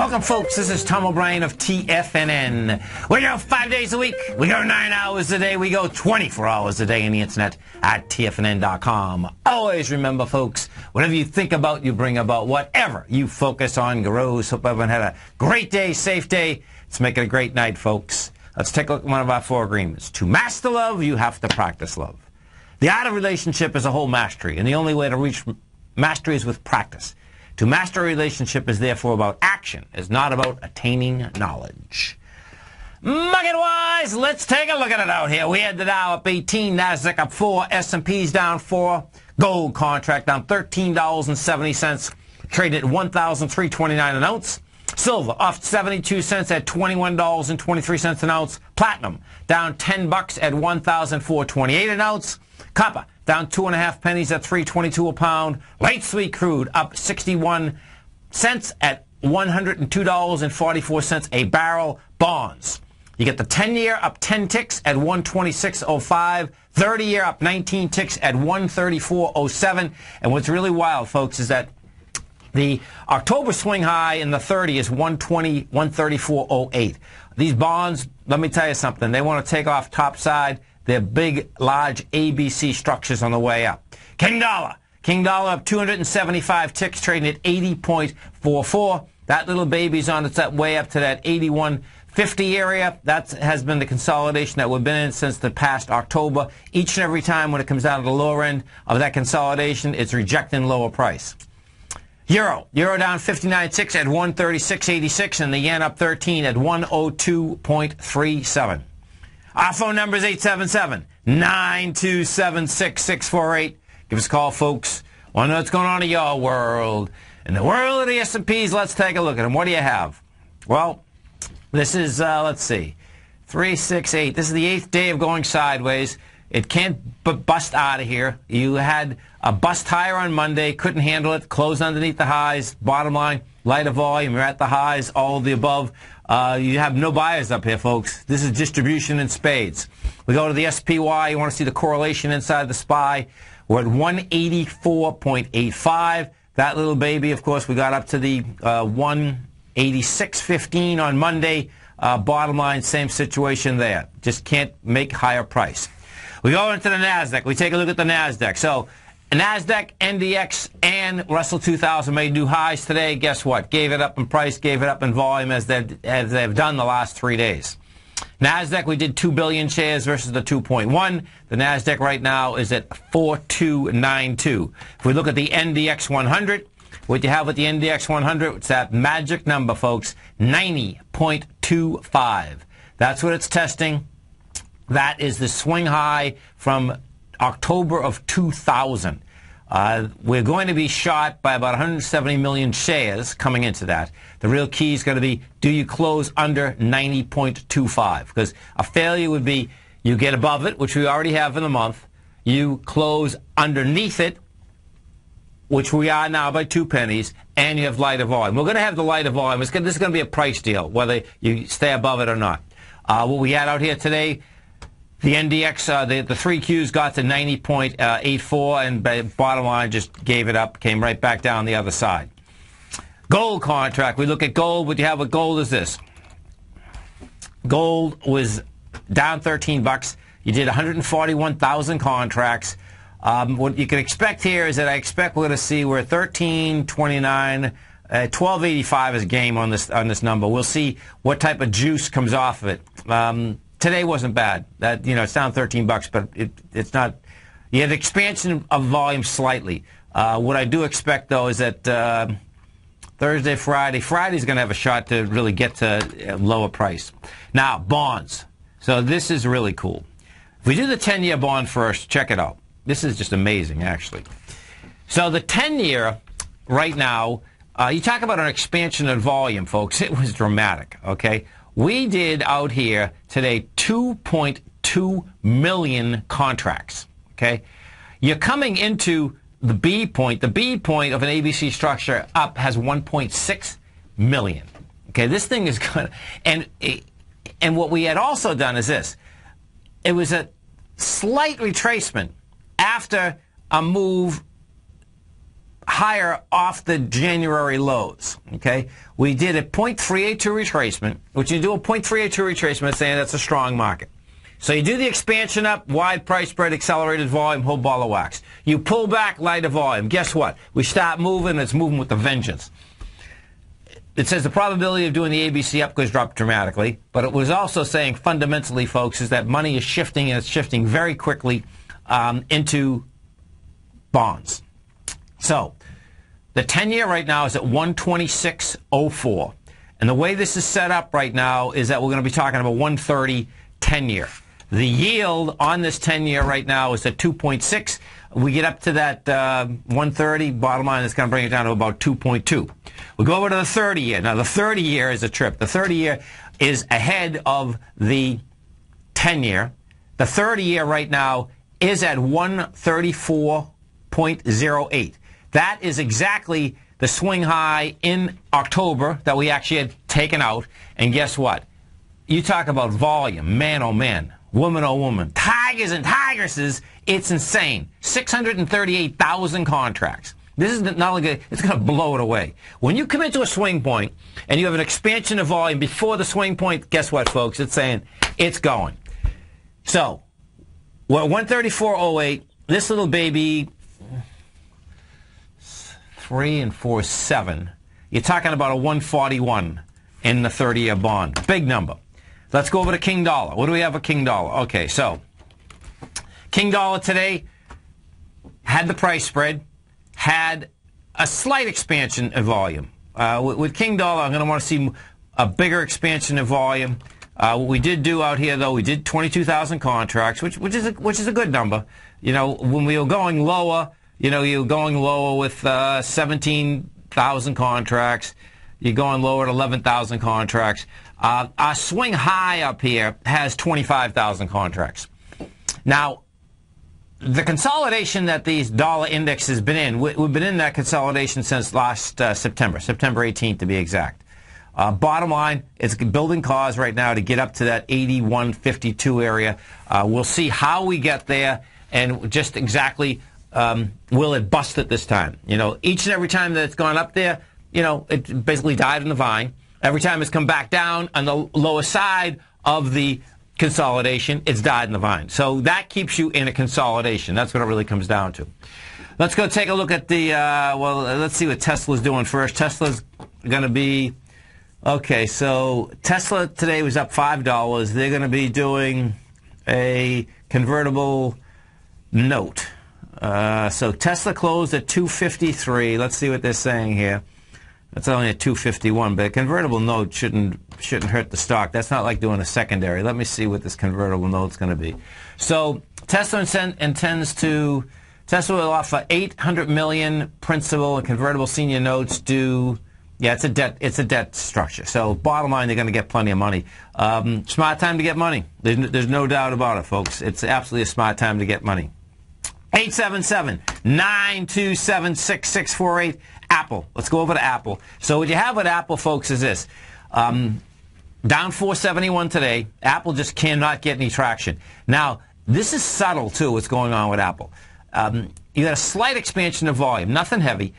Welcome, folks. This is Tom O'Brien of TFNN. We go 5 days a week. We go 9 hours a day. We go 24 hours a day on the internet at TFNN.com. Always remember, folks, whatever you think about, you bring about. Whatever you focus on grows. Hope everyone had a great day, safe day. Let's make it a great night, folks. Let's take a look at one of our 4 agreements. To master love, you have to practice love. The art of relationship is a whole mastery, and the only way to reach mastery is with practice. To master a relationship is therefore about action. It's not about attaining knowledge. Market-wise, let's take a look at it out here. We had the Dow up 18, Nasdaq up 4, S&P's down 4, gold contract down $13.70, traded at $1,329 an ounce. Silver off 72 cents at $21.23 an ounce. Platinum down 10 bucks at $1,428 an ounce. Copper down 2.5 pennies at $3.22 a pound. Light sweet crude up 61 cents at $102.44 a barrel. Bonds, you get the 10-year up 10 ticks at 126.05. 30-year up 19 ticks at 134.07. And what's really wild, folks, is that the October swing high in the 30 is 134.08. These bonds, let me tell you something, they want to take off topside. They're big, large ABC structures on the way up. King dollar up 275 ticks, trading at 80.44. That little baby's on its way up to that 81.50 area. That has been the consolidation that we've been in since the past October. Each and every time when it comes down to the lower end of that consolidation, it's rejecting lower price. Euro down 59 ticks at 136.86, and the yen up 13 at 102.37. Our phone number is 877-927-6648. Give us a call, folks. Want to know what's going on in your world. In the world of the S&Ps, let's take a look at them. What do you have? Well, this is, let's see, 3, 6, 8. This is the 8th day of going sideways. It can't bust out of here. You had a bust higher on Monday, couldn't handle it, closed underneath the highs. Bottom line, lighter volume, you're at the highs, all of the above. You have no buyers up here, folks. This is distribution in spades. We go to the SPY. You want to see the correlation inside the SPY. We're at 184.85. That little baby, of course, we got up to the 186.15 on Monday. Bottom line, same situation there. Just can't make higher price. We go into the Nasdaq. We take a look at the Nasdaq. So Nasdaq, NDX, and Russell 2000 made new highs today. Guess what? Gave it up in price, gave it up in volume as they've done the last 3 days. Nasdaq, we did 2 billion shares versus the 2.1. The Nasdaq right now is at 4292. If we look at the NDX 100, what you have with the NDX 100, it's that magic number, folks, 90.25. That's what it's testing. That is the swing high from October of 2000. We're going to be shot by about 170 million shares coming into that. The real key is going to be, do you close under 90.25? Because a failure would be you get above it, which we already have in the month. You close underneath it, which we are now by 2 pennies, and you have lighter volume. We're going to have the lighter volume. This is going to be a price deal, whether you stay above it or not. What we had out here today, the NDX, the 3Qs got to 90.84, and bottom line just gave it up, came right back down the other side. Gold contract. We look at gold. What you have with gold is this. Gold was down 13 bucks. You did 141,000 contracts. What you can expect here is that I expect we're going to see we're 1329, 1285 is game on this number. We'll see what type of juice comes off of it. Today wasn't bad. That, you know, it's down 13 bucks, but it's not. You had expansion of volume slightly. What I do expect though is that Thursday, Friday's going to have a shot to really get to a lower price. Now, bonds. So this is really cool. If we do the 10-year bond first, check it out. This is just amazing, actually. So the 10-year right now, you talk about an expansion of volume, folks. It was dramatic, okay? We did out here today 2.2 million contracts, okay? You're coming into the B point. The B point of an ABC structure up has 1.6 million. Okay, this thing is good. And what we had also done is this. It was a slight retracement after a move higher off the January lows. Okay, we did a 0.382 retracement, which you do a 0.382 retracement, saying that's a strong market. So you do the expansion up, wide price spread, accelerated volume, whole ball of wax. You pull back, lighter volume. Guess what? We start moving. It's moving with a vengeance. It says the probability of doing the ABC up goes dropped dramatically, but it was also saying fundamentally, folks, is that money is shifting, and it's shifting very quickly into bonds. So the 10-year right now is at 126.04. And the way this is set up right now is that we're going to be talking about 130 10-year. The yield on this 10-year right now is at 2.6. We get up to that 130, bottom line, it's going to bring it down to about 2.2. We go over to the 30-year. Now, the 30-year is a trip. The 30-year is ahead of the 10-year. The 30-year right now is at 134.08. That is exactly the swing high in October that we actually had taken out. And guess what? You talk about volume, man oh man, woman oh woman, tigers and tigresses, it's insane. 638,000 contracts. This is not only good, it's going to blow it away. When you come into a swing point and you have an expansion of volume before the swing point, guess what, folks? It's saying it's going. So, we're at 134.08. This little baby, 3 and 4, 7. You're talking about a 141 in the 30-year bond. Big number. Let's go over to King Dollar. What do we have for King Dollar? Okay, so King Dollar today had the price spread, had a slight expansion in volume. With King Dollar, I'm going to want to see a bigger expansion in volume. What we did do out here, though, we did 22,000 contracts, which is a good number. You know, when we were going lower, you know, you were going lower with 17,000 contracts. You're going lower at 11,000 contracts. Our swing high up here has 25,000 contracts. Now, the consolidation that these dollar index has been in, we've been in that consolidation since last September 18th to be exact. Bottom line, it's building cause right now to get up to that 81.52 area. We'll see how we get there and just exactly will it bust it this time. You know, each and every time that it's gone up there, you know, it basically died in the vine. Every time it's come back down on the lower side of the consolidation, it's died in the vine. So that keeps you in a consolidation. That's what it really comes down to. Let's go take a look at the, well, let's see what Tesla's doing first. Tesla's going to be, okay, so Tesla today was up $5. They're going to be doing a convertible note. So Tesla closed at 253. Let's see what they're saying here. That's only at 251, but a convertible note shouldn't hurt the stock. That's not like doing a secondary. Let me see what this convertible note's going to be. So Tesla intends to, Tesla will offer $800 million principal and convertible senior notes due. Yeah, it's a debt structure. So bottom line, they're going to get plenty of money. Smart time to get money. There's no doubt about it, folks. It's absolutely a smart time to get money. 877-927-6648. Apple. Let's go over to Apple. So what you have with Apple, folks, is this. Down 471 today. Apple just cannot get any traction. Now, this is subtle, too, what's going on with Apple. You got a slight expansion of volume, nothing heavy.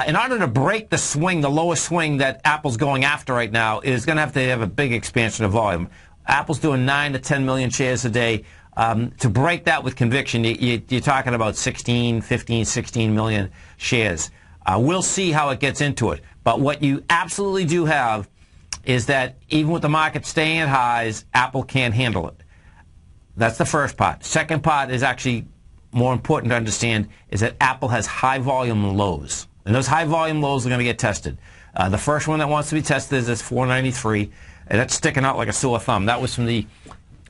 In order to break the swing, the lowest swing that Apple's going after right now, is going to have a big expansion of volume. Apple's doing 9 to 10 million shares a day. To break that with conviction, you're talking about 15, 16 million shares. We'll see how it gets into it. But what you absolutely do have is that even with the market staying at highs, Apple can't handle it. That's the first part. Second part is actually more important to understand, is that Apple has high volume lows. And those high volume lows are going to get tested. The first one that wants to be tested is this 493, and that's sticking out like a sore thumb. That was from the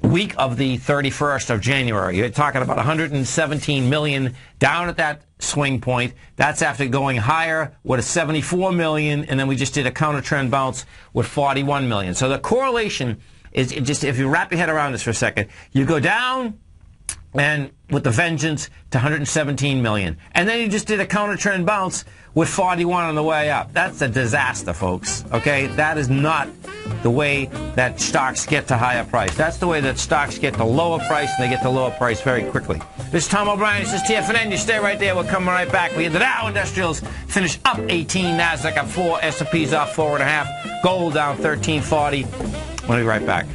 week of the 31st of January. You're talking about 117 million down at that swing point. That's after going higher with a 74 million, and then we just did a counter trend bounce with 41 million. So the correlation is just, if you wrap your head around this for a second, you go down and with the vengeance to 117 million. And then you just did a counter trend bounce with 41 on the way up. That's a disaster, folks. Okay, that is not the way that stocks get to higher price. That's the way that stocks get to lower price, and they get to lower price very quickly. This is Tom O'Brien. This is TFNN. You stay right there. We're coming right back. We had the Dow Industrials finish up 18, Nasdaq up 4, S&P's up 4.5, gold down 13.40. We'll be right back.